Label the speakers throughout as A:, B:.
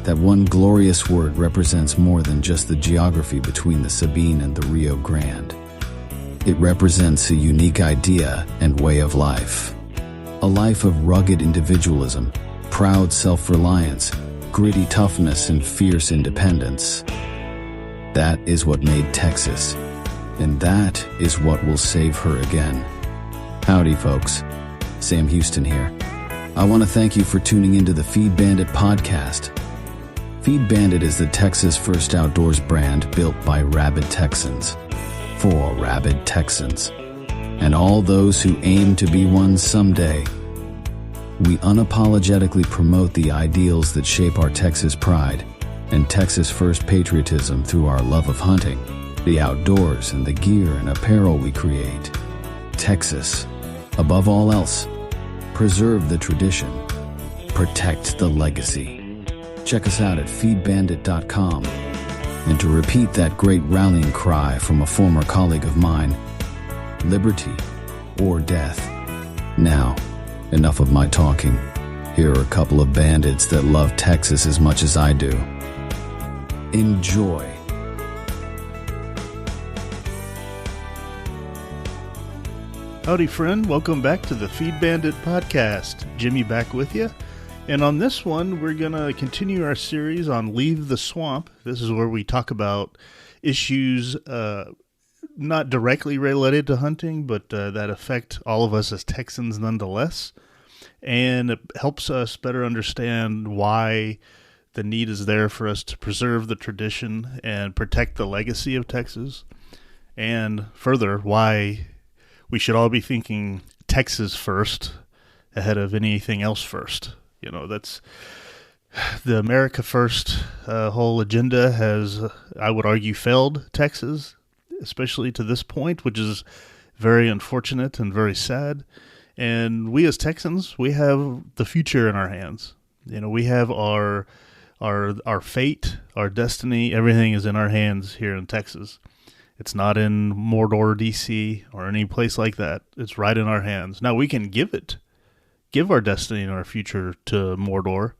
A: That one glorious word represents more than just the geography between the Sabine and the Rio Grande. It represents a unique idea and way of life. A life of rugged individualism, proud self-reliance, gritty toughness, and fierce independence. That is what made Texas, and that is what will save her again. Howdy, folks. Sam Houston here. I want to thank you for tuning into the Feed Bandit podcast. Feed Bandit is the Texas first outdoors brand built by rabid Texans, for rabid Texans, and all those who aim to be one someday. We unapologetically promote the ideals that shape our Texas pride and Texas first patriotism through our love of hunting, the outdoors, and the gear and apparel we create. Texas, above all else, preserve the tradition, protect the legacy. Check us out at feedbandit.com. And to repeat that great rallying cry from a former colleague of mine, liberty or death. Now, enough of my talking. Here are a couple of bandits that love Texas as much as I do. Enjoy.
B: Howdy, friend. Welcome back to the Feed Bandit podcast. Jimmy back with you. And on this one, we're going to continue our series on Leave the Swamp. This is where we talk about issues not directly related to hunting, but that affect all of us as Texans nonetheless. And it helps us better understand why the need is there for us to preserve the tradition and protect the legacy of Texas. And further, why we should all be thinking Texas first ahead of anything else first. You know, that's the America First whole agenda has, I would argue, failed Texas, especially to this point, which is very unfortunate and very sad. And we as Texans, we have the future in our hands. You know, we have our fate, our destiny, everything is in our hands here in Texas. It's not in Mordor, D.C., or any place like that. It's right in our hands. Now, we can give our destiny and our future to Mordor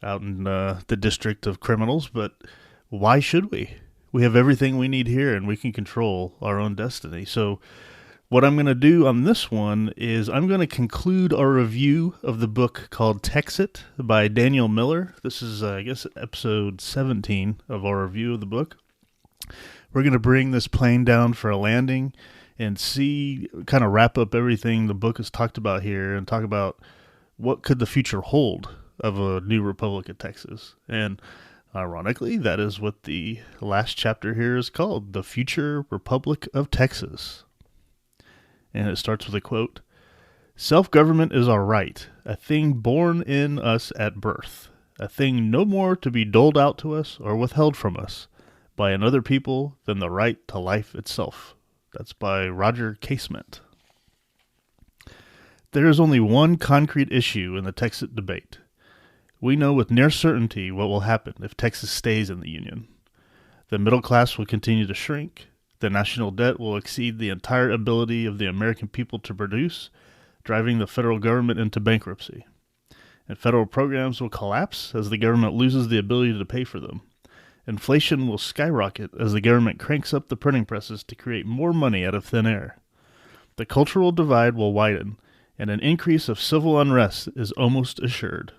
B: out in the district of criminals, but why should we? We have everything we need here, and we can control our own destiny. So what I'm going to do on this one is I'm going to conclude our review of the book called TEXIT by Daniel Miller. This is, I guess, episode 17 of our review of the book. We're going to bring this plane down for a landing and kind of wrap up everything the book has talked about here and talk about what could the future hold of a new Republic of Texas. And ironically, that is what the last chapter here is called, The Future Republic of Texas. And it starts with a quote, "Self-government is our right, a thing born in us at birth, a thing no more to be doled out to us or withheld from us by another people than the right to life itself." That's by Roger Casement. There is only one concrete issue in the Texas debate. We know with near certainty what will happen if Texas stays in the Union. The middle class will continue to shrink. The national debt will exceed the entire ability of the American people to produce, driving the federal government into bankruptcy. And federal programs will collapse as the government loses the ability to pay for them. Inflation will skyrocket as the government cranks up the printing presses to create more money out of thin air. The cultural divide will widen, and an increase of civil unrest is almost assured.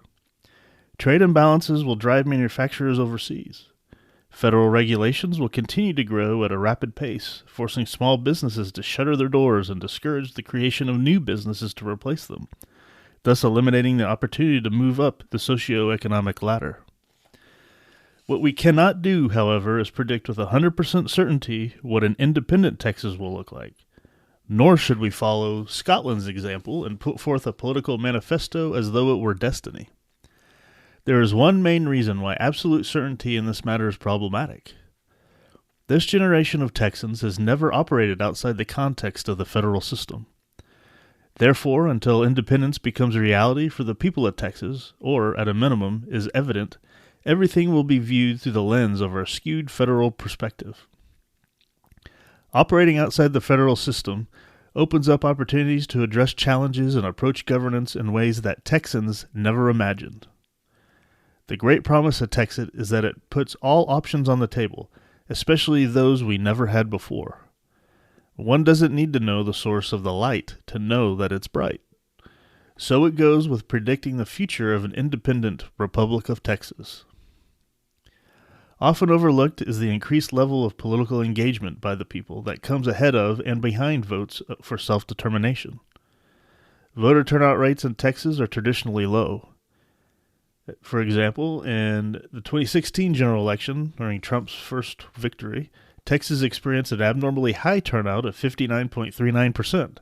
B: Trade imbalances will drive manufacturers overseas. Federal regulations will continue to grow at a rapid pace, forcing small businesses to shutter their doors and discourage the creation of new businesses to replace them, thus eliminating the opportunity to move up the socioeconomic ladder. What we cannot do, however, is predict with 100% certainty what an independent Texas will look like. Nor should we follow Scotland's example and put forth a political manifesto as though it were destiny. There is one main reason why absolute certainty in this matter is problematic. This generation of Texans has never operated outside the context of the federal system. Therefore, until independence becomes a reality for the people of Texas, or, at a minimum, is evident, everything will be viewed through the lens of our skewed federal perspective. Operating outside the federal system opens up opportunities to address challenges and approach governance in ways that Texans never imagined. The great promise of TEXIT is that it puts all options on the table, especially those we never had before. One doesn't need to know the source of the light to know that it's bright. So it goes with predicting the future of an independent Republic of Texas. Often overlooked is the increased level of political engagement by the people that comes ahead of and behind votes for self-determination. Voter turnout rates in Texas are traditionally low. For example, in the 2016 general election, during Trump's first victory, Texas experienced an abnormally high turnout of 59.39%.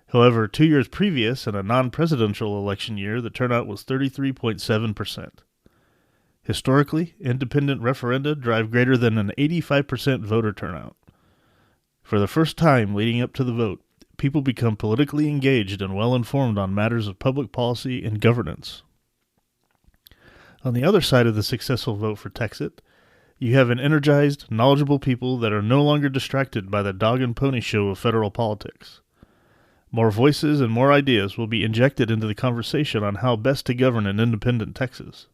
B: However, 2 years previous, in a non-presidential election year, the turnout was 33.7%. Historically, independent referenda drive greater than an 85% voter turnout. For the first time leading up to the vote, people become politically engaged and well-informed on matters of public policy and governance. On the other side of the successful vote for TEXIT, you have an energized, knowledgeable people that are no longer distracted by the dog and pony show of federal politics. More voices and more ideas will be injected into the conversation on how best to govern an independent Texas.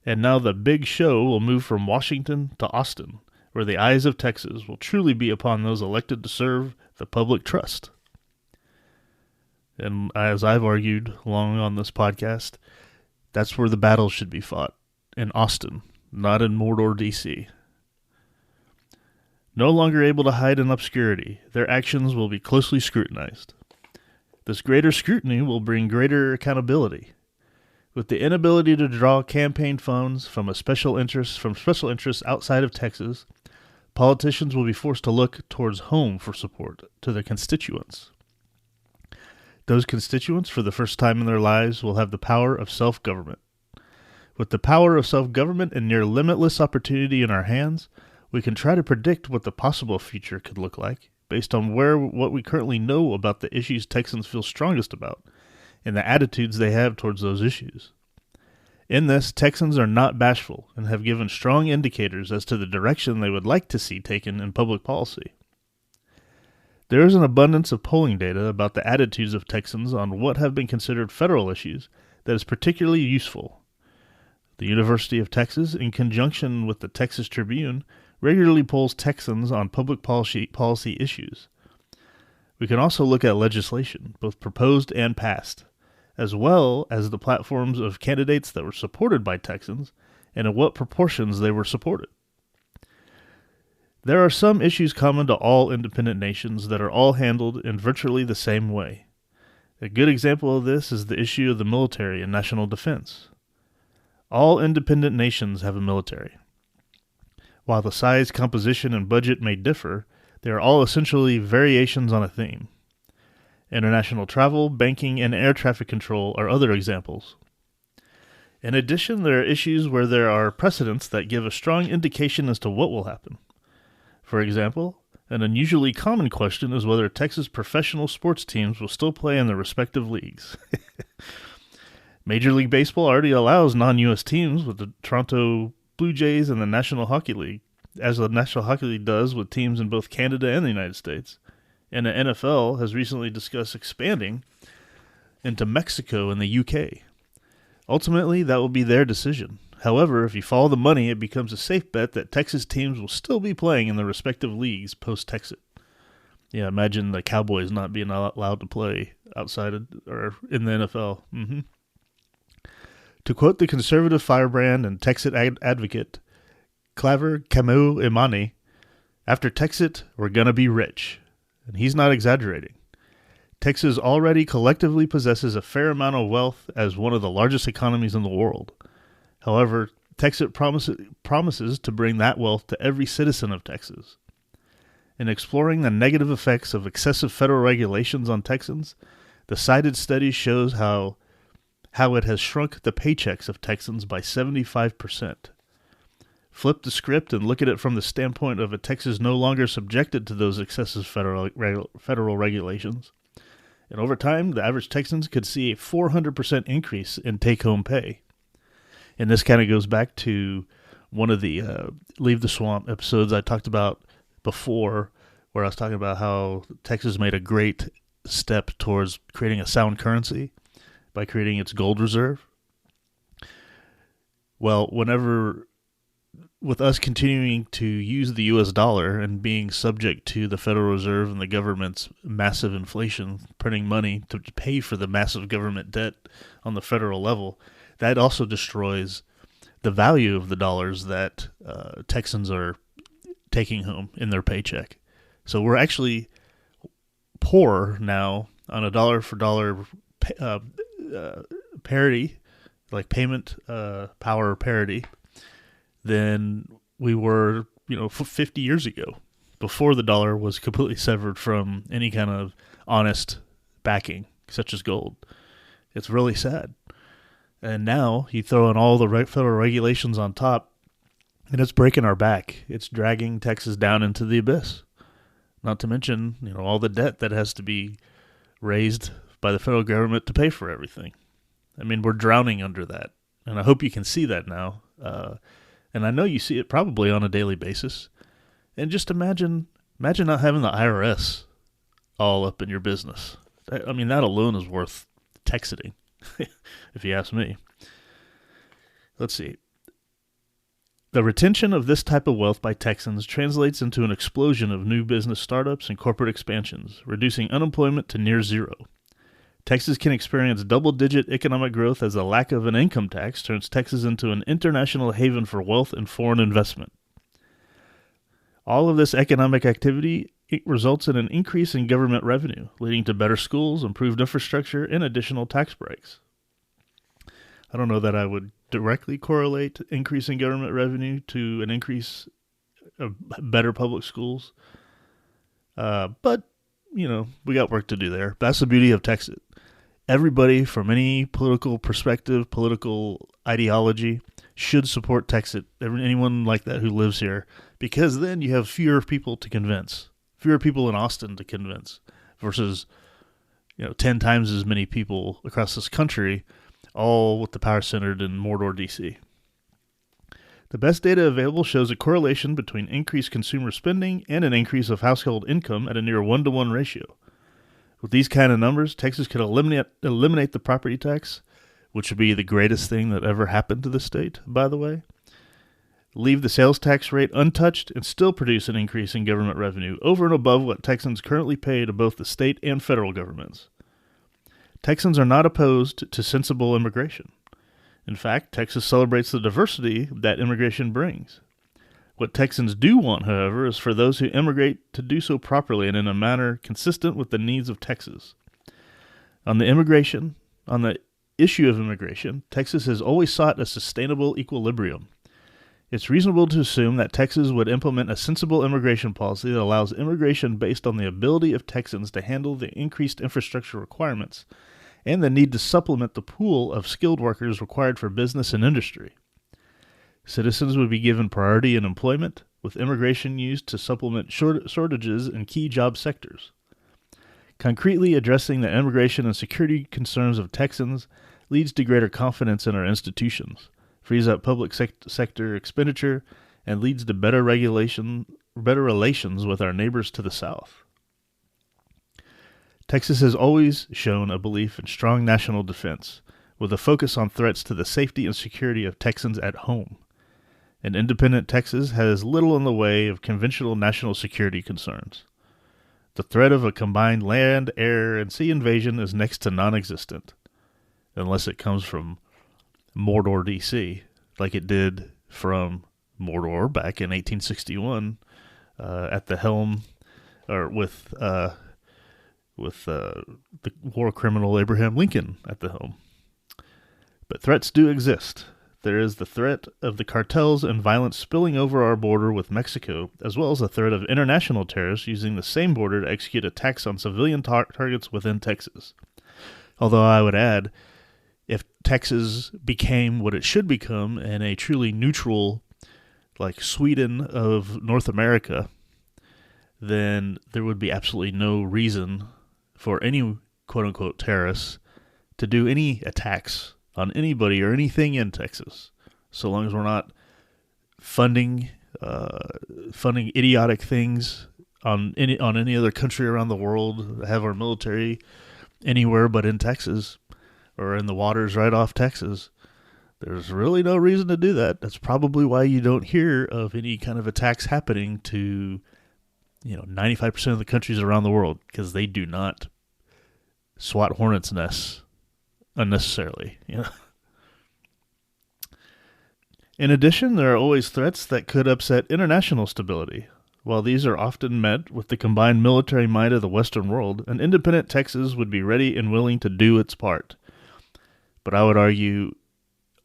B: And now the big show will move from Washington to Austin, where the eyes of Texas will truly be upon those elected to serve the public trust. And as I've argued long on this podcast, that's where the battle should be fought, in Austin, not in Mordor, D.C. No longer able to hide in obscurity, their actions will be closely scrutinized. This greater scrutiny will bring greater accountability. With the inability to draw campaign funds from special interests outside of Texas, politicians will be forced to look towards home for support to their constituents. Those constituents, for the first time in their lives, will have the power of self-government. With the power of self-government and near limitless opportunity in our hands, we can try to predict what the possible future could look like based on what we currently know about the issues Texans feel strongest about and the attitudes they have towards those issues. In this, Texans are not bashful and have given strong indicators as to the direction they would like to see taken in public policy. There is an abundance of polling data about the attitudes of Texans on what have been considered federal issues that is particularly useful. The University of Texas, in conjunction with the Texas Tribune, regularly polls Texans on public policy issues. We can also look at legislation, both proposed and passed, as well as the platforms of candidates that were supported by Texans and in what proportions they were supported. There are some issues common to all independent nations that are all handled in virtually the same way. A good example of this is the issue of the military and national defense. All independent nations have a military. While the size, composition, and budget may differ, they are all essentially variations on a theme. International travel, banking, and air traffic control are other examples. In addition, there are issues where there are precedents that give a strong indication as to what will happen. For example, an unusually common question is whether Texas professional sports teams will still play in their respective leagues. Major League Baseball already allows non-U.S. teams with the Toronto Blue Jays and the National Hockey League, as the National Hockey League does with teams in both Canada and the United States. And the NFL has recently discussed expanding into Mexico and the UK. Ultimately, that will be their decision. However, if you follow the money, it becomes a safe bet that Texas teams will still be playing in their respective leagues post-TEXIT. Yeah, imagine the Cowboys not being allowed to play outside of, or in the NFL. To quote the conservative firebrand and TEXIT advocate, Claver Camus Imani, after TEXIT, we're going to be rich. And he's not exaggerating. Texas already collectively possesses a fair amount of wealth as one of the largest economies in the world. However, TEXIT promises to bring that wealth to every citizen of Texas. In exploring the negative effects of excessive federal regulations on Texans, the cited study shows how it has shrunk the paychecks of Texans by 75%. Flip the script and look at it from the standpoint of a Texas no longer subjected to those excessive federal regulations. And over time, the average Texans could see a 400% increase in take-home pay. And this kind of goes back to one of the Leave the Swamp episodes I talked about before, where I was talking about how Texas made a great step towards creating a sound currency by creating its gold reserve. Well, with us continuing to use the U.S. dollar and being subject to the Federal Reserve and the government's massive inflation, printing money to pay for the massive government debt on the federal level, that also destroys the value of the dollars that Texans are taking home in their paycheck. So we're actually poorer now on a dollar for dollar parity, like payment power parity, than we were, 50 years ago, before the dollar was completely severed from any kind of honest backing, such as gold. It's really sad. And now you throw in all the federal regulations on top, and it's breaking our back. It's dragging Texas down into the abyss. Not to mention, all the debt that has to be raised by the federal government to pay for everything. I mean, we're drowning under that. And I hope you can see that now. And I know you see it probably on a daily basis. And just imagine not having the IRS all up in your business. I mean, that alone is worth TEXITing, if you ask me. Let's see. The retention of this type of wealth by Texans translates into an explosion of new business startups and corporate expansions, reducing unemployment to near zero. Texas can experience double-digit economic growth as the lack of an income tax turns Texas into an international haven for wealth and foreign investment. All of this economic activity results in an increase in government revenue, leading to better schools, improved infrastructure, and additional tax breaks. I don't know that I would directly correlate increasing government revenue to an increase of better public schools. But, we got work to do there. That's the beauty of TEXIT. Everybody from any political perspective, political ideology, should support TEXIT. Anyone like that who lives here, because then you have fewer people to convince, fewer people in Austin to convince, versus 10 times as many people across this country, all with the power centered in Mordor, D.C. The best data available shows a correlation between increased consumer spending and an increase of household income at a near 1-to-1 ratio. With these kind of numbers, Texas could eliminate the property tax, which would be the greatest thing that ever happened to the state, by the way. Leave the sales tax rate untouched and still produce an increase in government revenue over and above what Texans currently pay to both the state and federal governments. Texans are not opposed to sensible immigration. In fact, Texas celebrates the diversity that immigration brings. What Texans do want, however, is for those who immigrate to do so properly and in a manner consistent with the needs of Texas. On the issue of immigration, Texas has always sought a sustainable equilibrium. It's reasonable to assume that Texas would implement a sensible immigration policy that allows immigration based on the ability of Texans to handle the increased infrastructure requirements and the need to supplement the pool of skilled workers required for business and industry. Citizens would be given priority in employment, with immigration used to supplement shortages in key job sectors. Concretely addressing the immigration and security concerns of Texans leads to greater confidence in our institutions, frees up public sector expenditure, and leads to better relations with our neighbors to the south. Texas has always shown a belief in strong national defense, with a focus on threats to the safety and security of Texans at home. An independent Texas has little in the way of conventional national security concerns. The threat of a combined land, air, and sea invasion is next to non-existent, unless it comes from Mordor, D.C., like it did from Mordor back in 1861, at the helm, or with the war criminal Abraham Lincoln at the helm. But threats do exist. There is the threat of the cartels and violence spilling over our border with Mexico, as well as the threat of international terrorists using the same border to execute attacks on civilian targets within Texas. Although I would add, if Texas became what it should become and a truly neutral, like Sweden of North America, then there would be absolutely no reason for any quote-unquote terrorists to do any attacks on anybody or anything in Texas, so long as we're not funding idiotic things on any other country around the world, have our military anywhere but in Texas or in the waters right off Texas, There's really no reason to do that. That's probably why you don't hear of any kind of attacks happening to, 95% of the countries around the world, because they do not swat hornets' nests unnecessarily. In addition, there are always threats that could upset international stability. While these are often met with the combined military might of the Western world, an independent Texas would be ready and willing to do its part. But I would argue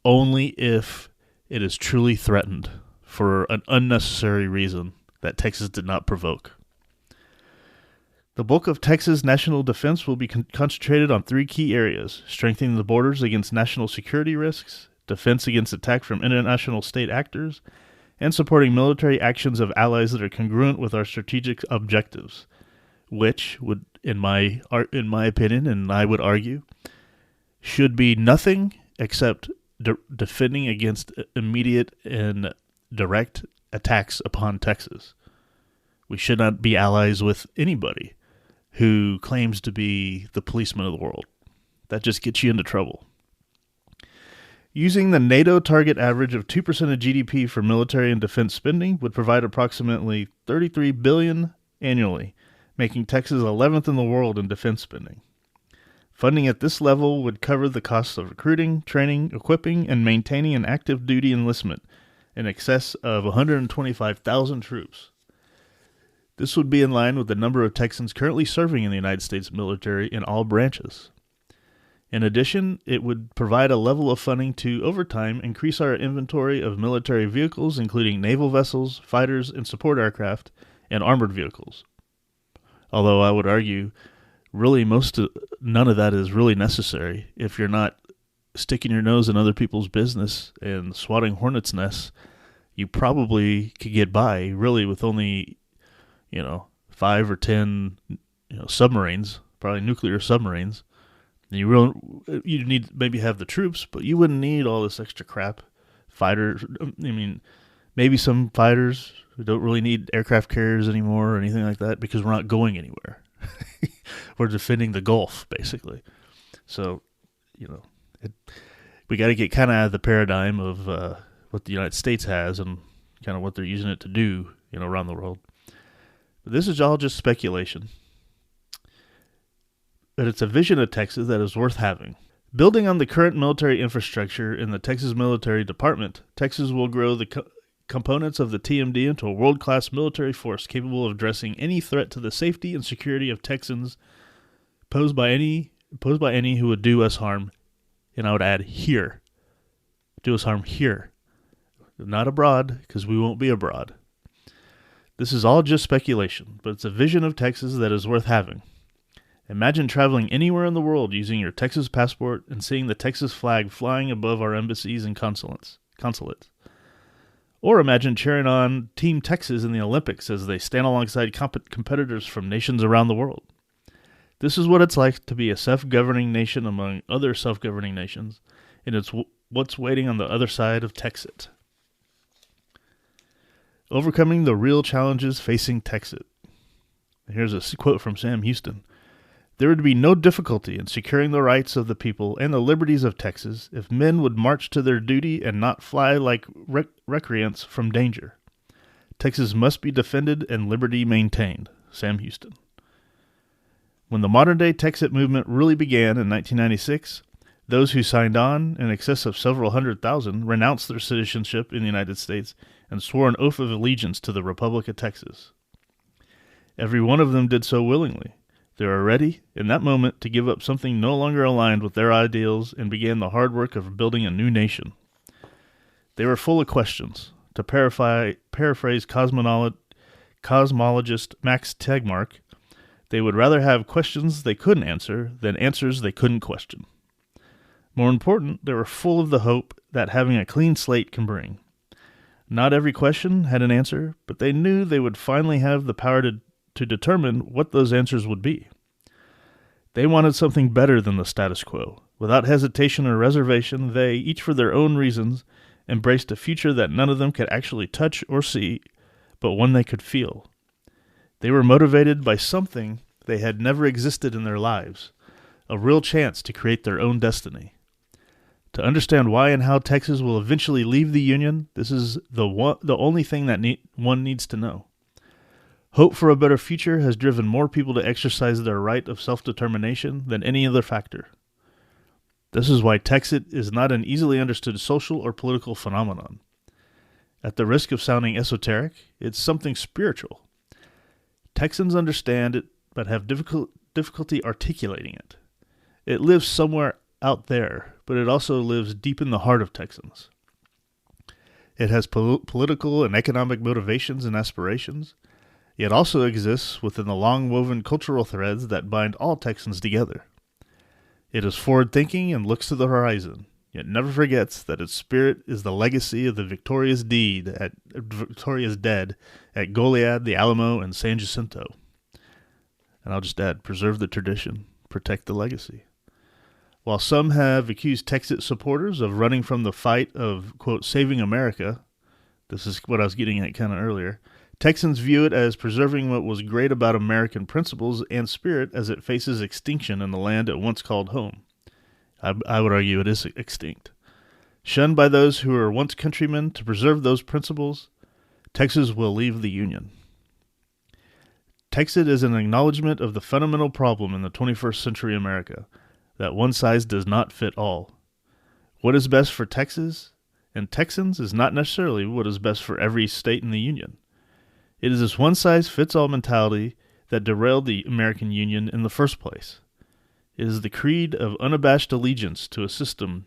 B: only if it is truly threatened for an unnecessary reason that Texas did not provoke. The bulk of Texas' national defense will be concentrated on 3 key areas: strengthening the borders against national security risks, defense against attack from international state actors, and supporting military actions of allies that are congruent with our strategic objectives, which would, in my opinion, and I would argue, should be nothing except defending against immediate and direct attacks upon Texas. We should not be allies with anybody who claims to be the policeman of the world. That just gets you into trouble. Using the NATO target average of 2% of GDP for military and defense spending would provide approximately $33 billion annually, making Texas 11th in the world in defense spending. Funding at this level would cover the costs of recruiting, training, equipping, and maintaining an active duty enlistment in excess of 125,000 troops. This would be in line with the number of Texans currently serving in the United States military in all branches. In addition, it would provide a level of funding to, over time, increase our inventory of military vehicles, including naval vessels, fighters, and support aircraft, and armored vehicles. Although I would argue, really, none of that is really necessary if you're not sticking your nose in other people's business and swatting hornets' nests. You probably could get by, really, with only 5 or 10, submarines, probably nuclear submarines. You need maybe have the troops, but you wouldn't need all this extra crap. Fighters, maybe some fighters who don't really need aircraft carriers anymore or anything like that, because we're not going anywhere. We're defending the Gulf, basically. So, we got to get kind of out of the paradigm of what the United States has and kind of what they're using it to do, around the world. But this is all just speculation. But it's a vision of Texas that is worth having. Building on the current military infrastructure in the Texas Military Department, Texas will grow the components of the TMD into a world-class military force capable of addressing any threat to the safety and security of Texans posed by any who would do us harm, and I would add here. Do us harm here. Not abroad, because we won't be abroad. This is all just speculation, but it's a vision of Texas that is worth having. Imagine traveling anywhere in the world using your Texas passport and seeing the Texas flag flying above our embassies and consulates. Or imagine cheering on Team Texas in the Olympics as they stand alongside competitors from nations around the world. This is what it's like to be a self-governing nation among other self-governing nations, and it's what's waiting on the other side of TEXIT. Overcoming the real challenges facing TEXIT. Here's a quote from Sam Houston. There would be no difficulty in securing the rights of the people and the liberties of Texas if men would march to their duty and not fly like recreants from danger. Texas must be defended and liberty maintained. Sam Houston. When the modern-day TEXIT movement really began in 1996, those who signed on, in excess of several 100,000, renounced their citizenship in the United States and swore an oath of allegiance to the Republic of Texas. Every one of them did so willingly. They were ready, in that moment, to give up something no longer aligned with their ideals and began the hard work of building a new nation. They were full of questions. To paraphrase cosmologist Max Tegmark, they would rather have questions they couldn't answer than answers they couldn't question. More important, they were full of the hope that having a clean slate can bring. Not every question had an answer, but they knew they would finally have the power to determine what those answers would be. They wanted something better than the status quo. Without hesitation or reservation, they, each for their own reasons, embraced a future that none of them could actually touch or see, but one they could feel. They were motivated by something they had never existed in their lives, a real chance to create their own destiny. To understand why and how Texas will eventually leave the Union, this is the only thing that one needs to know. Hope for a better future has driven more people to exercise their right of self-determination than any other factor. This is why TEXIT is not an easily understood social or political phenomenon. At the risk of sounding esoteric, it's something spiritual. Texans understand it, but have difficulty articulating it. It lives somewhere out there, but it also lives deep in the heart of Texans. It has political and economic motivations and aspirations, yet also exists within the long-woven cultural threads that bind all Texans together. It is forward-thinking and looks to the horizon, yet never forgets that its spirit is the legacy of the victorious dead at Goliad, the Alamo, and San Jacinto. And I'll just add, preserve the tradition, protect the legacy. While some have accused TEXIT supporters of running from the fight of, quote, saving America, this is what I was getting at kind of earlier, Texans view it as preserving what was great about American principles and spirit as it faces extinction in the land it once called home. I would argue it is extinct. Shunned by those who were once countrymen to preserve those principles, Texas will leave the Union. TEXIT is an acknowledgement of the fundamental problem in the 21st century America, that one size does not fit all. What is best for Texas and Texans is not necessarily what is best for every state in the Union. It is this one-size-fits-all mentality that derailed the American Union in the first place. It is the creed of unabashed allegiance to a system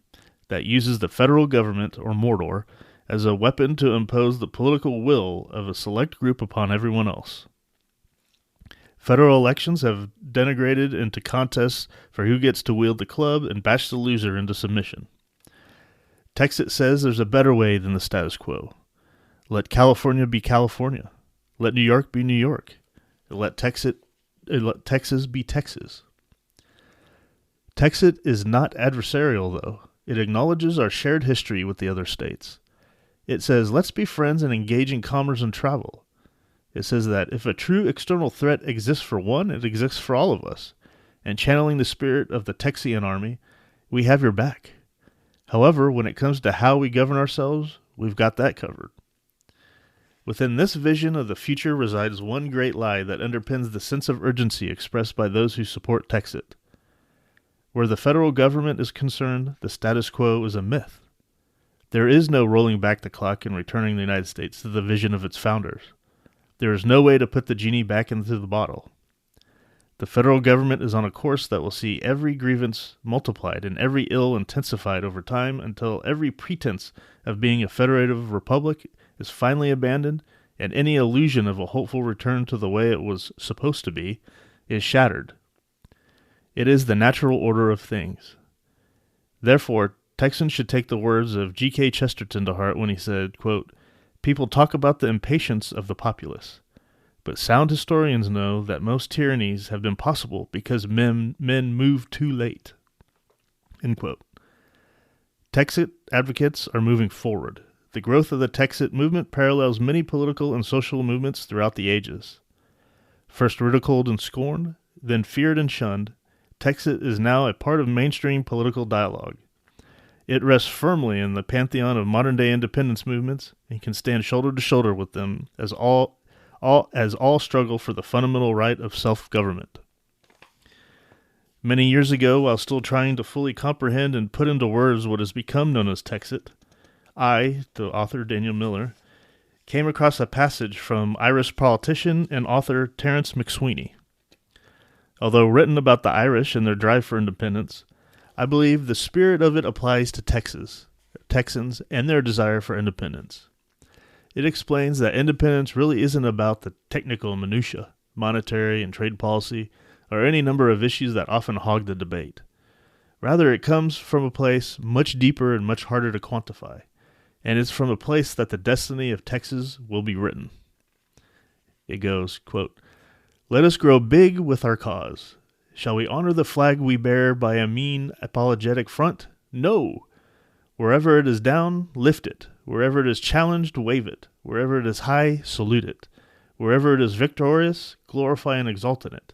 B: that uses the federal government, or Mordor, as a weapon to impose the political will of a select group upon everyone else. Federal elections have degenerated into contests for who gets to wield the club and bash the loser into submission. TEXIT says there's a better way than the status quo. Let California be California. Let New York be New York. Let Texas be Texas. TEXIT is not adversarial, though. It acknowledges our shared history with the other states. It says, let's be friends and engage in commerce and travel. It says that if a true external threat exists for one, it exists for all of us. And channeling the spirit of the Texian army, we have your back. However, when it comes to how we govern ourselves, we've got that covered. Within this vision of the future resides one great lie that underpins the sense of urgency expressed by those who support TEXIT. Where the federal government is concerned, the status quo is a myth. There is no rolling back the clock and returning the United States to the vision of its founders. There is no way to put the genie back into the bottle. The federal government is on a course that will see every grievance multiplied and every ill intensified over time until every pretense of being a federative republic is finally abandoned and any illusion of a hopeful return to the way it was supposed to be is shattered. It is the natural order of things. Therefore, Texans should take the words of G.K. Chesterton to heart when he said, quote, "People talk about the impatience of the populace, but sound historians know that most tyrannies have been possible because men move too late." End quote. TEXIT advocates are moving forward. The growth of the TEXIT movement parallels many political and social movements throughout the ages. First ridiculed and scorned, then feared and shunned, TEXIT is now a part of mainstream political dialogue. It rests firmly in the pantheon of modern-day independence movements and can stand shoulder to shoulder with them as all struggle for the fundamental right of self-government. Many years ago, while still trying to fully comprehend and put into words what has become known as TEXIT, I, the author Daniel Miller, came across a passage from Irish politician and author Terence McSweeney. Although written about the Irish and their drive for independence, I believe the spirit of it applies to Texans, and their desire for independence. It explains that independence really isn't about the technical minutiae, monetary and trade policy, or any number of issues that often hog the debate. Rather, it comes from a place much deeper and much harder to quantify, and it's from a place that the destiny of Texas will be written. It goes, quote, "Let us grow big with our cause. Shall we honor the flag we bear by a mean, apologetic front? No! Wherever it is down, lift it. Wherever it is challenged, wave it. Wherever it is high, salute it. Wherever it is victorious, glorify and exalt in it.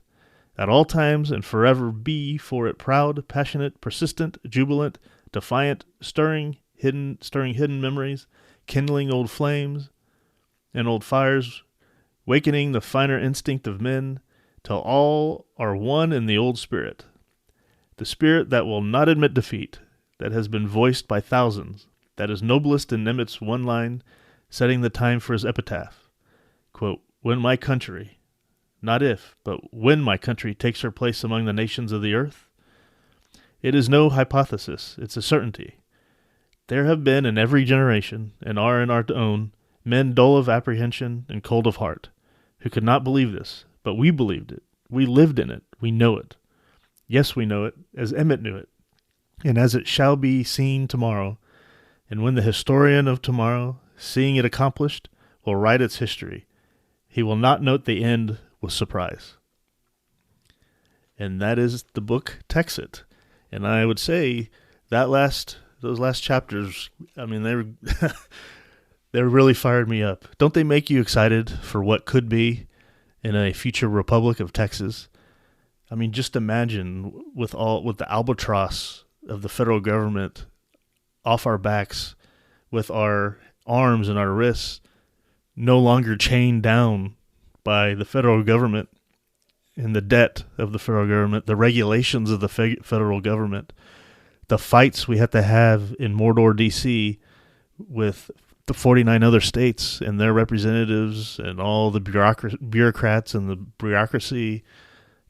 B: At all times and forever be for it proud, passionate, persistent, jubilant, defiant, stirring hidden memories, kindling old flames and old fires, wakening the finer instinct of men, till all are one in the old spirit. The spirit that will not admit defeat, that has been voiced by thousands, that is noblest in Emmett's one line, setting the time for his epitaph. Quote, when my country, not if, but when my country takes her place among the nations of the earth. It is no hypothesis, it's a certainty. There have been in every generation, and are in our own, men dull of apprehension and cold of heart, who could not believe this, but we believed it. We lived in it. We know it. Yes, we know it, as Emmett knew it, and as it shall be seen tomorrow. And when the historian of tomorrow, seeing it accomplished, will write its history, he will not note the end with surprise. And that is the book TEXIT. And I would say that those last chapters, I mean, they really fired me up. Don't they make you excited for what could be in a future Republic of Texas? I mean, just imagine with the albatross of the federal government off our backs, with our arms and our wrists no longer chained down by the federal government and the debt of the federal government, the regulations of the federal government, the fights we have to have in Mordor, D.C. with the 49 other states and their representatives and all the bureaucrats and the bureaucracy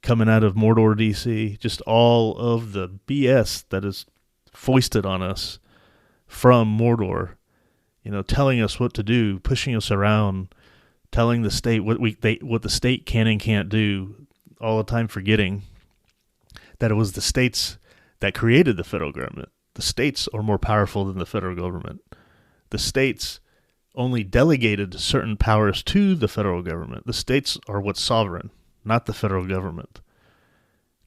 B: coming out of Mordor, D.C., just all of the BS that is foisted on us from Mordor, telling us what to do, pushing us around, telling the state what the state can and can't do, all the time forgetting that it was the states that created the federal government. The states are more powerful than the federal government. The states only delegated certain powers to the federal government. The states are what's sovereign, not the federal government.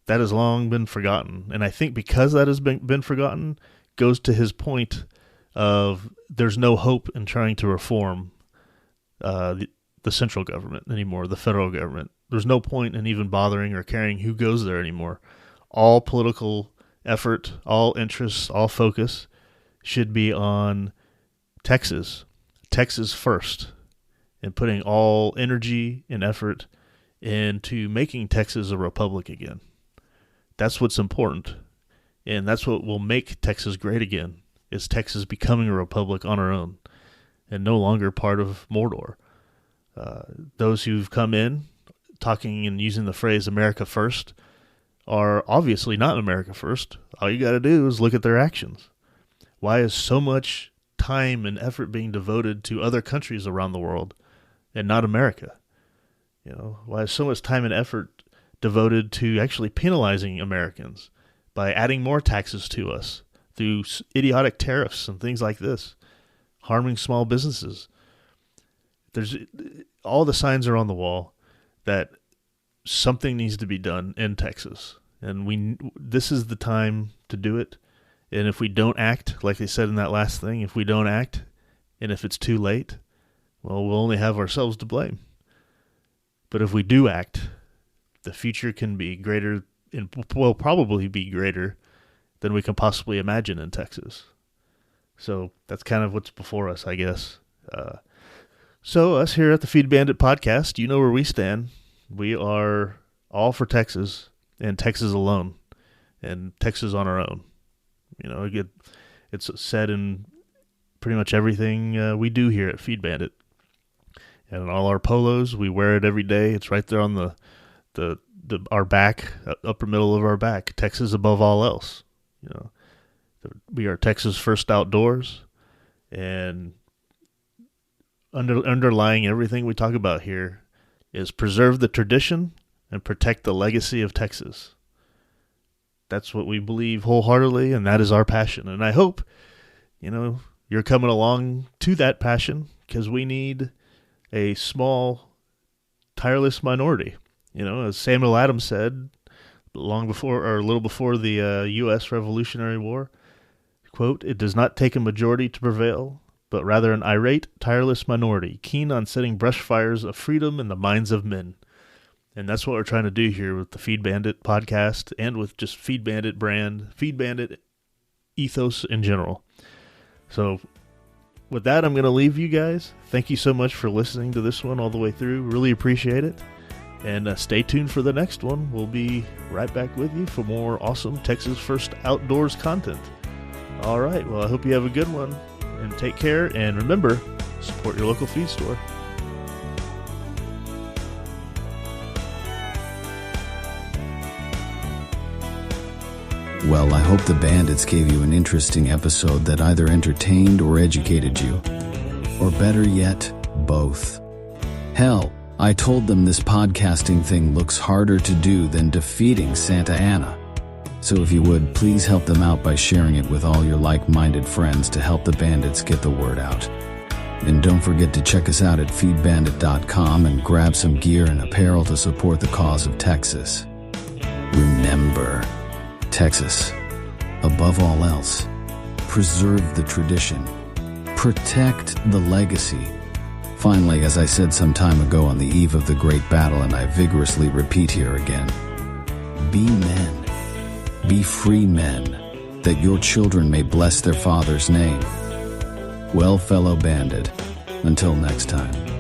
B: That has long been forgotten. And I think because that has been forgotten, goes to his point of there's no hope in trying to reform the central government anymore, the federal government. There's no point in even bothering or caring who goes there anymore. All political effort, all interests, all focus should be on Texas first, and putting all energy and effort into making Texas a republic again. That's what's important, and that's what will make Texas great again, is Texas becoming a republic on our own and no longer part of Mordor. Those who've come in talking and using the phrase America first are obviously not America first. All you got to do is look at their actions. Why is so much time and effort being devoted to other countries around the world and not America? Why is so much time and effort devoted to actually penalizing Americans by adding more taxes to us through idiotic tariffs and things like this, harming small businesses? There's all the signs are on the wall that something needs to be done in Texas, and this is the time to do it. And if we don't act, like they said in that last thing, if we don't act, and if it's too late, well, we'll only have ourselves to blame. But if we do act, the future can be greater, and will probably be greater than we can possibly imagine in Texas. So that's kind of what's before us, I guess. So us here at the Feed Bandit Podcast, you know where we stand. We are all for Texas, and Texas alone, and Texas on our own. It's said in pretty much everything we do here at Feed Bandit. And in all our polos, we wear it every day. It's right there on our back, upper middle of our back. Texas above all else. We are Texas first outdoors, and underlying everything we talk about here is preserve the tradition and protect the legacy of Texas. That's what we believe wholeheartedly, and that is our passion. And I hope, you're coming along to that passion, because we need a small, tireless minority. As Samuel Adams said, a little before the U.S. Revolutionary War, quote, "It does not take a majority to prevail, but rather an irate, tireless minority, keen on setting brush fires of freedom in the minds of men." And that's what we're trying to do here with the Feed Bandit podcast, and with just Feed Bandit brand, Feed Bandit ethos in general. So with that, I'm going to leave you guys. Thank you so much for listening to this one all the way through. Really appreciate it. And stay tuned for the next one. We'll be right back with you for more awesome Texas First Outdoors content. All right. Well, I hope you have a good one. And take care. And remember, support your local feed store.
A: Well, I hope the Bandits gave you an interesting episode that either entertained or educated you. Or better yet, both. Hell, I told them this podcasting thing looks harder to do than defeating Santa Ana. So if you would, please help them out by sharing it with all your like-minded friends to help the Bandits get the word out. And don't forget to check us out at feedbandit.com and grab some gear and apparel to support the cause of Texas. Remember, Texas, above all else, preserve the tradition, protect the legacy. Finally, as I said some time ago on the eve of the great battle, and I vigorously repeat here again, be men, be free men, that your children may bless their father's name. Well, fellow bandit, until next time.